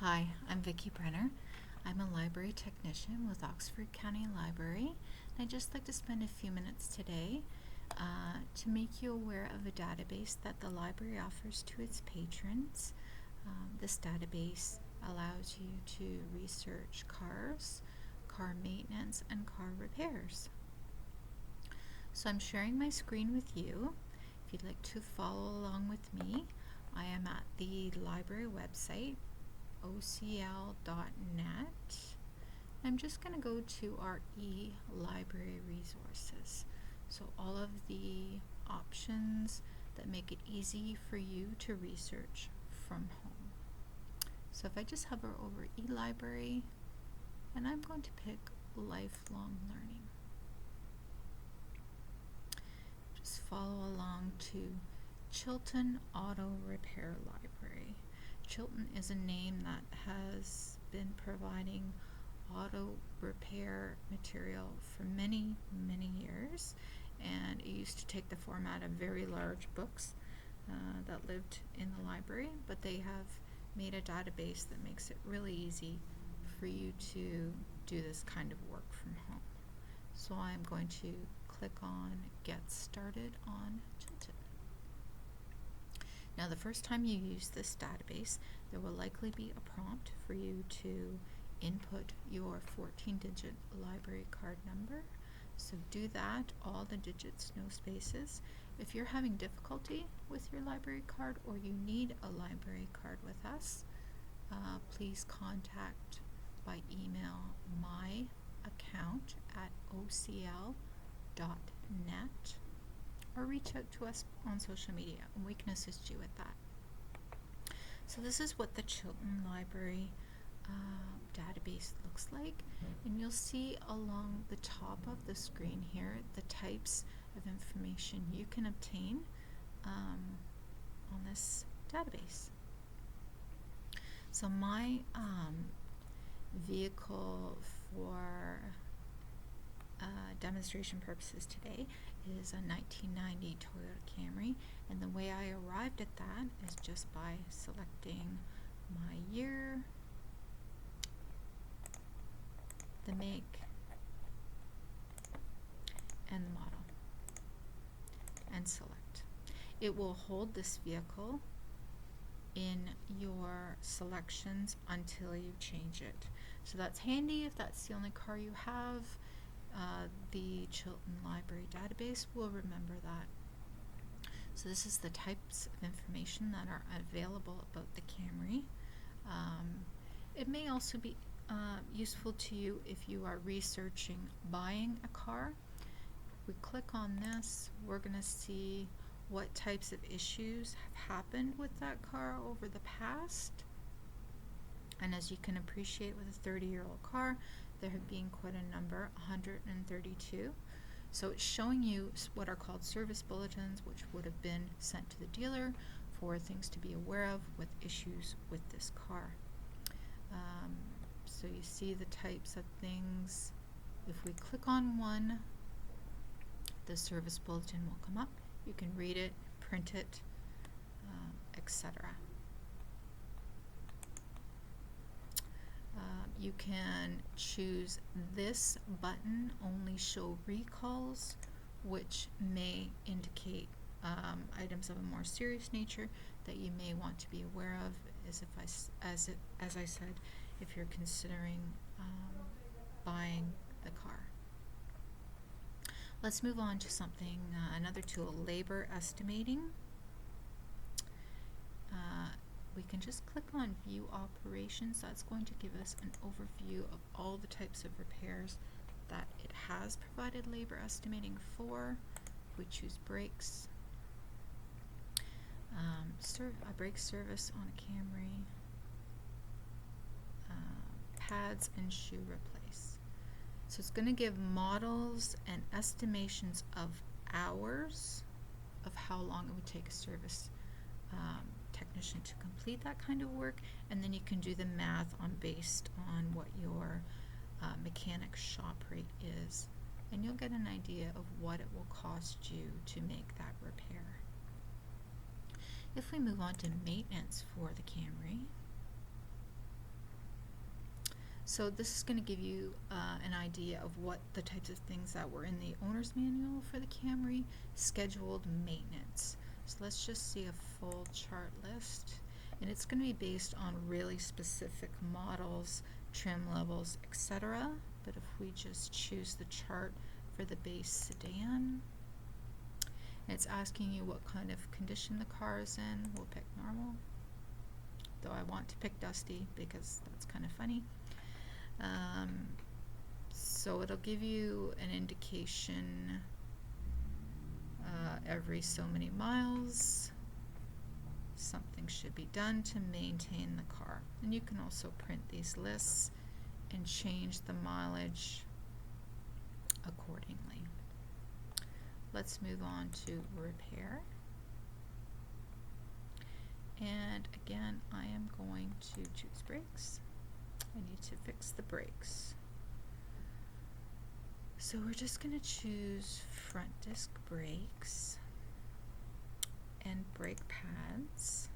Hi, I'm Vicki Brenner. I'm a library technician with Oxford County Library, and I'd just like to spend a few minutes today to make you aware of a database that the library offers to its patrons. This database allows you to research cars, car maintenance, and car repairs. So I'm sharing my screen with you. If you'd like to follow along with me, I am at the library website, ocl.net. I'm just going to go to our e-library resources. So all of the options that make it easy for you to research from home. So if I just hover over e-library, and I'm going to pick lifelong learning. Just follow along to Chilton Auto Repair Library. Chilton is a name that has been providing auto repair material for many, many years, and it used to take the format of very large books that lived in the library, but they have made a database that makes it really easy for you to do this kind of work from home. So I'm going to click on Get Started on Chilton. Now, the first time you use this database, there will likely be a prompt for you to input your 14-digit library card number. So do that, all the digits, no spaces. If you're having difficulty with your library card or you need a library card with us, please contact by email myaccount@ocl.net or reach out to us on social media and we can assist you with that. So this is what the Chilton Library database looks like, and you'll see along the top of the screen here the types of information you can obtain on this database. So my vehicle for demonstration purposes today is a 1990 Toyota Camry, and the way I arrived at that is just by selecting my year, the make, and the model, and select. It will hold this vehicle in your selections until you change it. So that's handy if that's the only car you have. The Chilton Library database will remember that. So this is the types of information that are available about the Camry. It may also be useful to you if you are researching buying a car. If we click on this, we're going to see what types of issues have happened with that car over the past. And as you can appreciate with a 30-year-old car, there have been quite a number, 132. So it's showing you what are called service bulletins, which would have been sent to the dealer for things to be aware of with issues with this car. So you see the types of things. If we click on one, the service bulletin will come up. You can read it, print it, etc. You can choose this button, only show recalls, which may indicate items of a more serious nature that you may want to be aware of, as I said, if you're considering buying the car. Let's move on to something, another tool, labor estimating. We can just click on View Operations. That's going to give us an overview of all the types of repairs that it has provided labor estimating for. If we choose brakes, a brake service on a Camry, pads and shoe replace. So it's going to give models and estimations of hours of how long it would take a service technician to complete that kind of work, and then you can do the math based on what your mechanic shop rate is, and you'll get an idea of what it will cost you to make that repair. If we move on to maintenance for the Camry, So this is going to give you an idea of what the types of things that were in the owner's manual for the Camry, scheduled maintenance. So let's just see a full chart list. And it's going to be based on really specific models, trim levels, etc. But if we just choose the chart for the base sedan, it's asking you what kind of condition the car is in. We'll pick normal, though I want to pick dusty because that's kind of funny. So it'll give you an indication every so many miles something should be done to maintain the car. And you can also print these lists and change the mileage accordingly. Let's move on to repair. And again, I am going to choose brakes. I need to fix the brakes. So we're just going to choose front disc brakes and brake pads.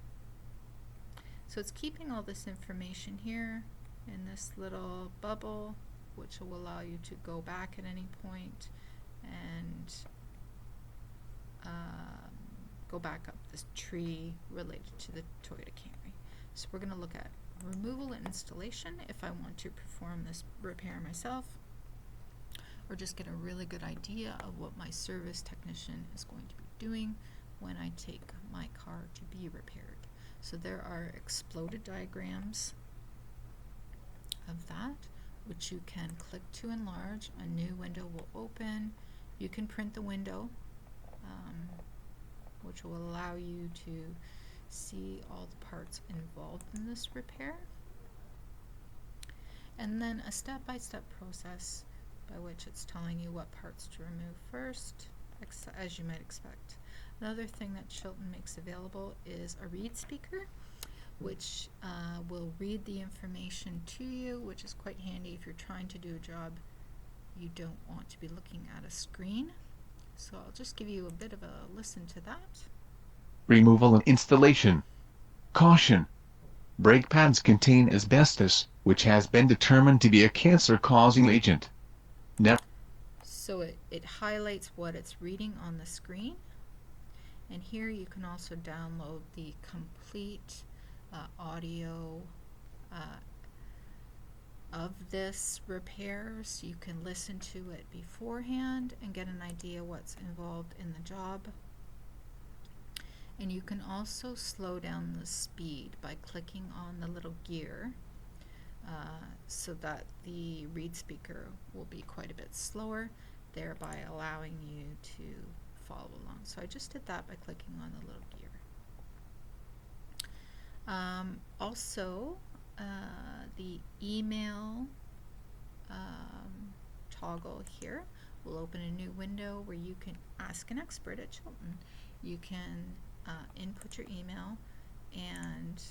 So it's keeping all this information here in this little bubble, which will allow you to go back at any point and go back up this tree related to the Toyota Camry. So we're going to look at removal and installation if I want to perform this repair myself, or just get a really good idea of what my service technician is going to be doing when I take my car to be repaired. So there are exploded diagrams of that, which you can click to enlarge. A new window will open. You can print the window, which will allow you to see all the parts involved in this repair. And then a step-by-step process by which it's telling you what parts to remove first, as you might expect. Another thing that Chilton makes available is a read speaker, which will read the information to you, which is quite handy if you're trying to do a job you don't want to be looking at a screen. So I'll just give you a bit of a listen to that. Removal and installation. Caution. Brake pads contain asbestos, which has been determined to be a cancer-causing agent. So it highlights what it's reading on the screen. And here you can also download the complete audio of this repair, so you can listen to it beforehand and get an idea what's involved in the job. And you can also slow down the speed by clicking on the little gear so that the read speaker will be quite a bit slower, thereby allowing you to follow along. So I just did that by clicking on the little gear. Also, the email toggle here will open a new window where you can ask an expert at Chilton. You can input your email and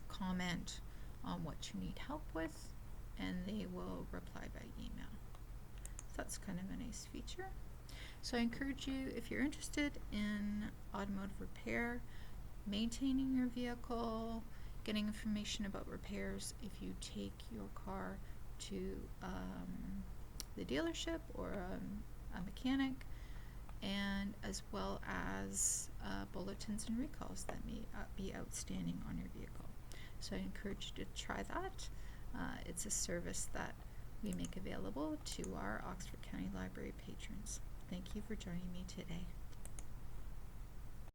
comment on what you need help with, and they will reply by email. So that's kind of a nice feature. So I encourage you, if you're interested in automotive repair, maintaining your vehicle, getting information about repairs, if you take your car to the dealership or a mechanic, and as well as bulletins and recalls that may be outstanding on your vehicle. So I encourage you to try that. It's a service that we make available to our Oxford County Library patrons. Thank you for joining me today.